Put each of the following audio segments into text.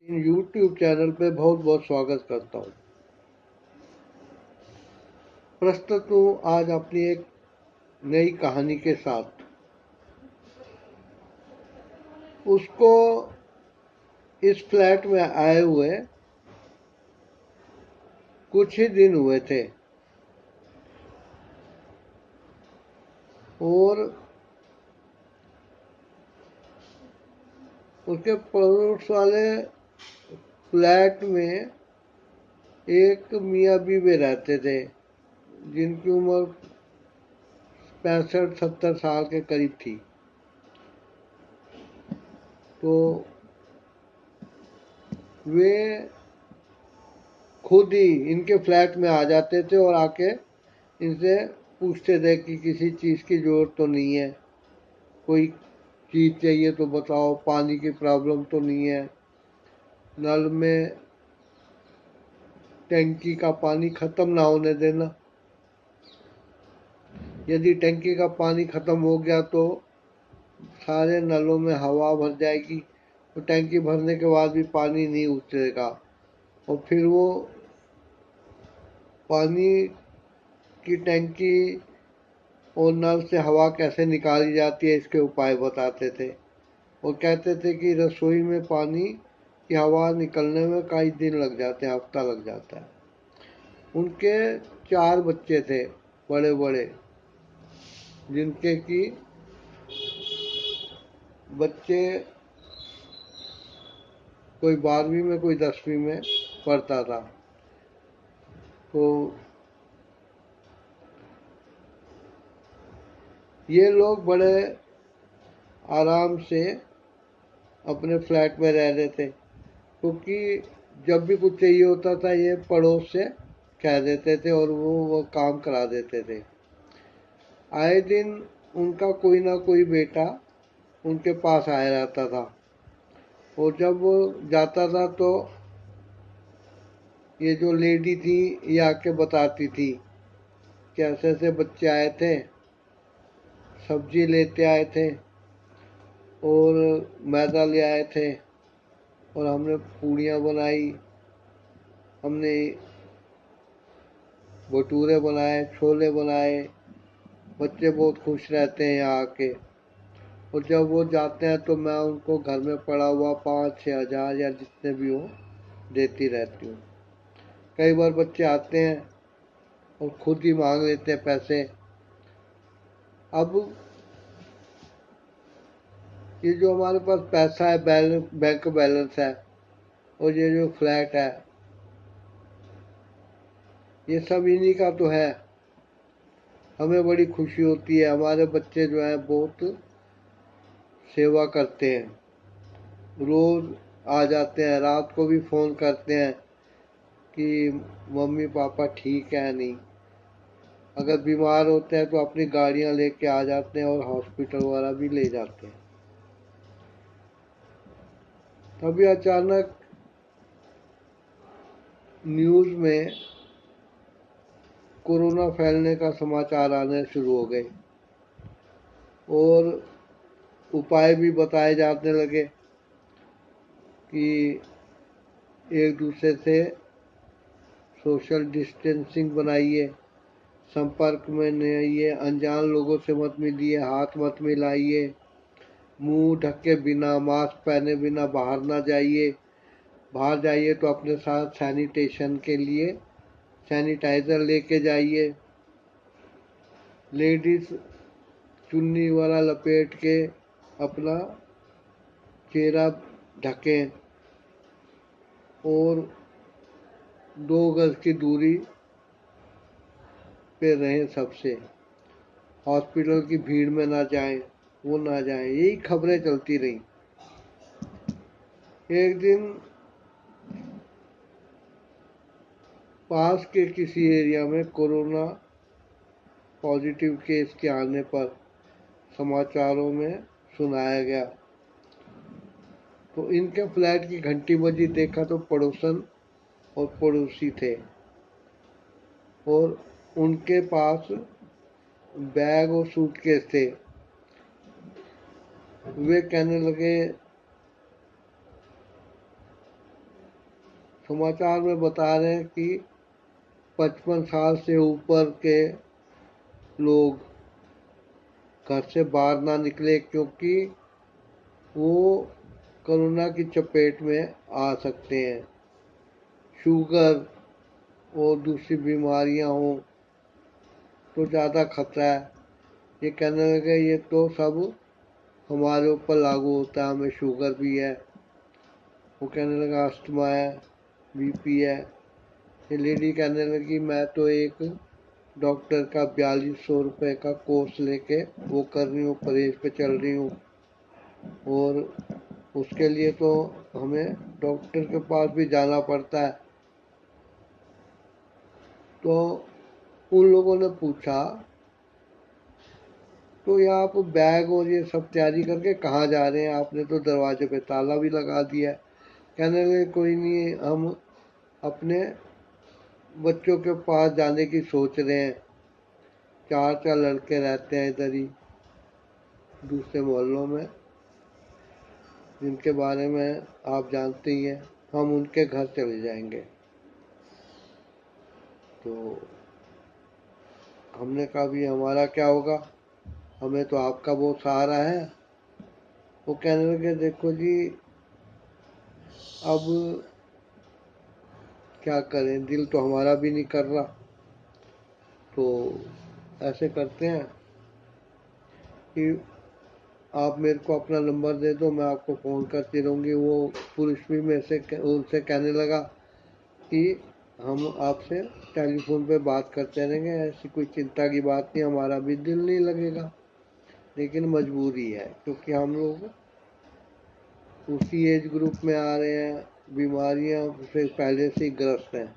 इन YouTube channel पे बहुत बहुत स्वागत करता हूँ। प्रस्तुत हूँ आज अपनी एक नई कहानी के साथ। उसको इस फ्लैट में आए हुए कुछ ही दिन हुए थे और उसके पड़ोस वाले फ्लैट में एक मियाँ बीवी रहते थे जिनकी उम्र 65-70 साल के करीब थी। तो वे खुद ही इनके फ्लैट में आ जाते थे और आके इनसे पूछते थे कि किसी चीज़ की ज़रूरत तो नहीं है, कोई चीज़ चाहिए तो बताओ, पानी की प्रॉब्लम तो नहीं है, नल में टंकी का पानी ख़त्म ना होने देना, यदि टंकी का पानी ख़त्म हो गया तो सारे नलों में हवा भर जाएगी तो टंकी भरने के बाद भी पानी नहीं उतरेगा और फिर वो पानी की टंकी और नल से हवा कैसे निकाली जाती है इसके उपाय बताते थे और कहते थे कि रसोई में पानी की हवा निकलने में कई दिन लग जाते हैं, हफ्ता लग जाता है। उनके 4 बच्चे थे, बड़े बड़े, जिनके कि बच्चे कोई 12वीं में कोई 10वीं में पढ़ता था। तो ये लोग बड़े आराम से अपने फ्लैट में रह रहे थे क्योंकि जब भी कुछ चाहिए होता था ये पड़ोस से कह देते थे और वो काम करा देते थे। आए दिन उनका कोई ना कोई बेटा उनके पास आया रहता था और जब वो जाता था तो ये जो लेडी थी ये आके बताती थी कि ऐसे ऐसे बच्चे आए थे, सब्जी लेते आए थे और मैदा ले आए थे और हमने पूड़ियाँ बनाई, हमने भटूरे बनाए, छोले बनाए। बच्चे बहुत खुश रहते हैं यहाँ आके और जब वो जाते हैं तो मैं उनको घर में पड़ा हुआ 5-6 हज़ार या जितने भी हो देती रहती हूँ। कई बार बच्चे आते हैं और खुद ही मांग लेते हैं पैसे। अब ये जो हमारे पास पैसा है, बैंक बैलेंस है और ये जो फ्लैट है, ये सब इन्हीं का तो है। हमें बड़ी खुशी होती है, हमारे बच्चे जो हैं बहुत सेवा करते हैं, रोज़ आ जाते हैं, रात को भी फ़ोन करते हैं कि मम्मी पापा ठीक है नहीं। अगर बीमार होते हैं तो अपनी गाड़ियां लेके आ जाते हैं और हॉस्पिटल वगैरह भी ले जाते हैं। तभी अचानक न्यूज़ में कोरोना फैलने का समाचार आने शुरू हो गए और उपाय भी बताए जाने लगे कि एक दूसरे से सोशल डिस्टेंसिंग बनाइए, संपर्क में नहीं आइए, अनजान लोगों से मत मिलिए, हाथ मत मिलाइए, मुंह ढके बिना, मास्क पहने बिना बाहर ना जाइए, बाहर जाइए तो अपने साथ सैनिटेशन के लिए सैनिटाइज़र लेके जाइए, लेडीज़ चुन्नी वाला लपेट के अपना चेहरा ढकें और 2 गज की दूरी पे रहें सबसे, हॉस्पिटल की भीड़ में ना जाएं, वो ना जाएं। यही खबरें चलती रहीं। एक दिन पास के किसी एरिया में कोरोना पॉजिटिव केस के आने पर समाचारों में सुनाया गया तो इनके फ्लैट की घंटी बजी, देखा तो पड़ोसन और पड़ोसी थे और उनके पास बैग और सूटकेस थे। वे कहने लगे समाचार में बता रहे हैं कि 55 साल से ऊपर के लोग घर से बाहर ना निकले, क्योंकि वो कोरोना की चपेट में आ सकते हैं। शुगर और दूसरी बीमारियां हों तो ज़्यादा खतरा है। ये कहने लगे ये तो सब हमारे ऊपर लागू होता है, हमें शुगर भी है। वो कहने लगा अस्थमा है, बीपी है। ये लेडी कहने लगी मैं तो एक डॉक्टर का 4200 रुपये का कोर्स लेके वो कर रही हूँ, परहेज पे चल रही हूँ, और उसके लिए तो हमें डॉक्टर के पास भी जाना पड़ता है। तो उन लोगों ने पूछा तो ये आप बैग और ये सब तैयारी करके कहाँ जा रहे हैं? आपने तो दरवाजे पे ताला भी लगा दिया है। कहने लगे कोई नहीं, हम अपने बच्चों के पास जाने की सोच रहे हैं। 4 लड़के रहते हैं इधर ही दूसरे मोहल्लों में, जिनके बारे में आप जानते ही हैं। हम उनके घर चले जाएंगे। तो हमने कहा भी हमारा क्या होगा, हमें तो आपका बहुत सहारा है। वो कहने लगे देखो जी, अब क्या करें, दिल तो हमारा भी नहीं कर रहा। तो ऐसे करते हैं कि आप मेरे को अपना नंबर दे दो, मैं आपको फ़ोन करती रहूँगी। वो पुरुष भी मेरे से उनसे कहने लगा कि हम आपसे टेलीफोन पे बात करते रहेंगे, ऐसी कोई चिंता की बात नहीं, हमारा भी दिल नहीं लगेगा, लेकिन मजबूरी है क्योंकि हम लोग उसी एज ग्रुप में आ रहे हैं, बीमारियां से पहले से ही ग्रस्त हैं,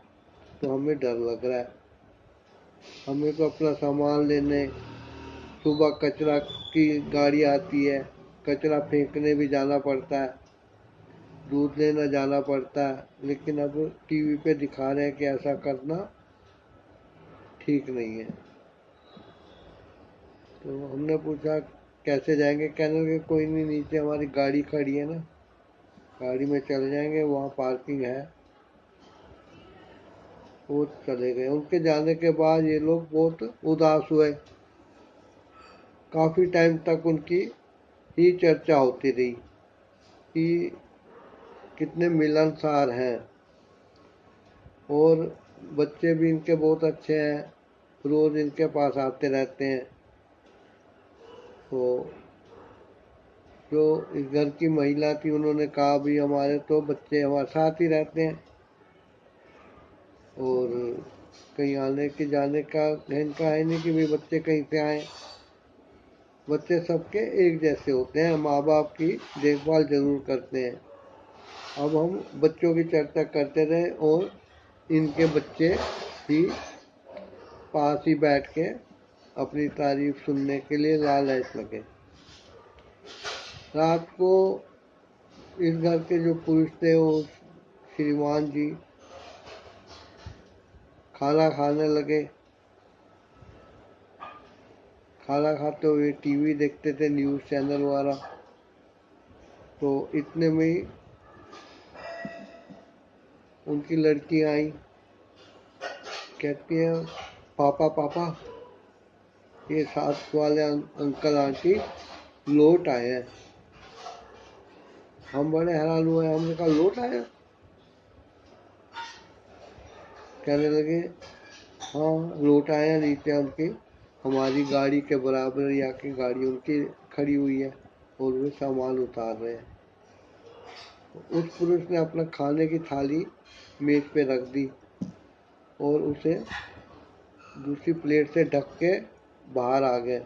तो हमें डर लग रहा है। हमें तो अपना सामान लेने सुबह कचरा की गाड़ी आती है, कचरा फेंकने भी जाना पड़ता है, दूध लेना जाना पड़ता है, लेकिन अब टीवी पे दिखा रहे हैं कि ऐसा करना ठीक नहीं है। तो हमने पूछा कैसे जाएंगे? कहने लगे कोई नहीं, नीचे हमारी गाड़ी खड़ी है ना, गाड़ी में चले जाएंगे, वहाँ पार्किंग है। वो चले गए। उनके जाने के बाद ये लोग बहुत उदास हुए। काफी टाइम तक उनकी ही चर्चा होती रही कि कितने मिलनसार हैं, और बच्चे भी इनके बहुत अच्छे हैं, रोज इनके पास आते रहते हैं। तो जो इस घर की महिला थी उन्होंने कहा भी हमारे तो बच्चे हमारे साथ ही रहते हैं, और कहीं आने के जाने का इनका है नहीं कि भाई बच्चे कहीं से आए। बच्चे सबके एक जैसे होते हैं, माँ बाप की देखभाल जरूर करते हैं। अब हम बच्चों की चर्चा करते रहे और इनके बच्चे भी पास ही बैठ के अपनी तारीफ सुनने के लिए लालच लगे। रात को इस घर के जो पुरुष थे वो श्रीमान जी खाना खाने लगे। खाना खाते हुए टीवी देखते थे, न्यूज़ चैनल वाला। तो इतने में ही उनकी लड़की आई, कहती है पापा पापा ये साथ वाले अंकल आंटी लौट आए हैं। हम बड़े हैरान हुए, हमने कहा लौट आए? कहने लगे हाँ लौट आए हैं, नीचे उनकी हमारी गाड़ी के बराबर या की गाड़ी उनकी खड़ी हुई है और वे सामान उतार रहे हैं। उस पुरुष ने अपना खाने की थाली मेज पे रख दी और उसे दूसरी प्लेट से ढक के बाहर आ गए।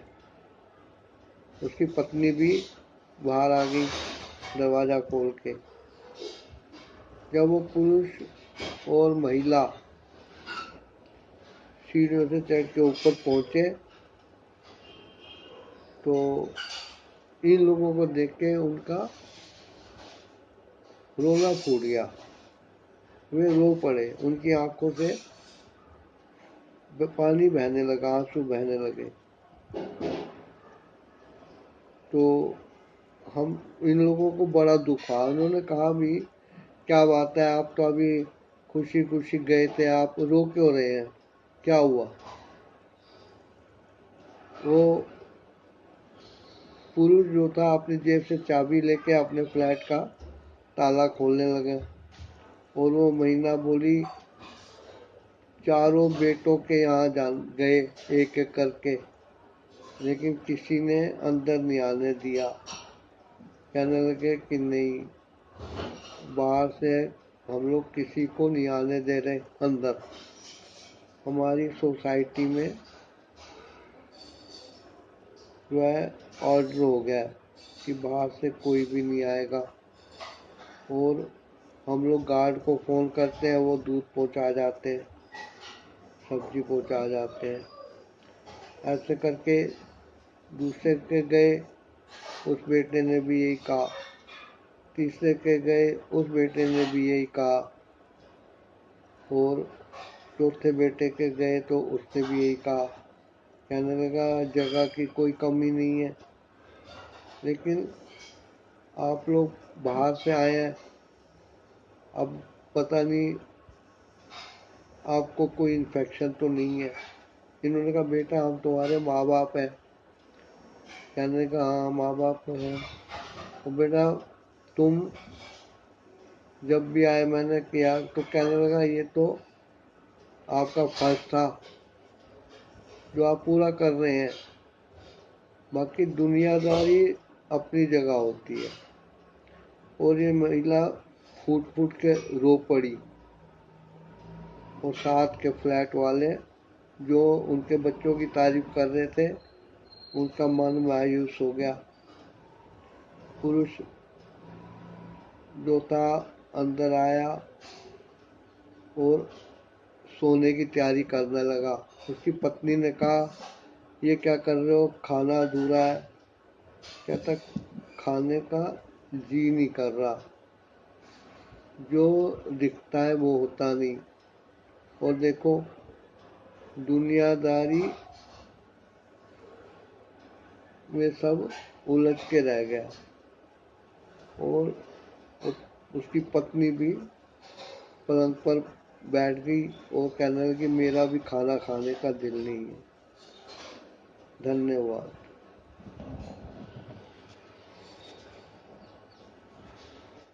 उसकी पत्नी भी बाहर आ गई दरवाजा खोल के। जब वो पुरुष और महिला सीढ़ियों से चढ़ के ऊपर पहुंचे तो इन लोगों को देख के उनका रोना फूट गया। वे रो पड़े, उनकी आंखों से पानी बहने लगा, आंसू बहने लगे। तो हम इन लोगों को बड़ा दुख हुआ। उन्होंने कहा भी क्या बात है, आप तो अभी खुशी खुशी गए थे, आप रो क्यों रहे हैं, क्या हुआ? वो पुरुष जो था अपनी जेब से चाबी लेके अपने फ्लैट का ताला खोलने लगे, और वो महिला बोली चारों बेटों के यहाँ जान गए एक एक करके, लेकिन किसी ने अंदर नहीं आने दिया। कहने लगे कि नहीं, बाहर से हम लोग किसी को नहीं आने दे रहे अंदर। हमारी सोसाइटी में जो है ऑर्डर हो गया कि बाहर से कोई भी नहीं आएगा, और हम लोग गार्ड को फ़ोन करते हैं, वो दूध पहुंचा जाते हैं, सब्जी पहुंचा जाते हैं। ऐसे करके दूसरे के गए, उस बेटे ने भी यही कहा, तीसरे के गए, उस बेटे ने भी यही कहा, और चौथे बेटे के गए तो उसने भी यही कहा। कहने लगा जगह की कोई कमी नहीं है, लेकिन आप लोग बाहर से आए हैं, अब पता नहीं आपको कोई इन्फेक्शन तो नहीं है। इन्होंने कहा बेटा हम तुम्हारे माँ बाप हैं। कहने का हाँ माँ बाप तो हैं। तो बेटा तुम जब भी आए मैंने किया, तो कहने लगा ये तो आपका फर्ज था जो आप पूरा कर रहे हैं, बाकी दुनियादारी अपनी जगह होती है। और ये महिला फूट फूट के रो पड़ी, और साथ के फ्लैट वाले जो उनके बच्चों की तारीफ कर रहे थे, उनका मन मायूस हो गया। पुरुष जो था अंदर आया और सोने की तैयारी करने लगा। उसकी पत्नी ने कहा ये क्या कर रहे हो, खाना अधूरा है। कहता खाने का जी नहीं कर रहा, जो दिखता है वो होता नहीं। और देखो दुनियादारी में सब उलझ के रह गया, और उसकी पत्नी भी पलंग पर बैठ गई और कहने लगी मेरा भी खाना खाने का दिल नहीं है। धन्यवाद।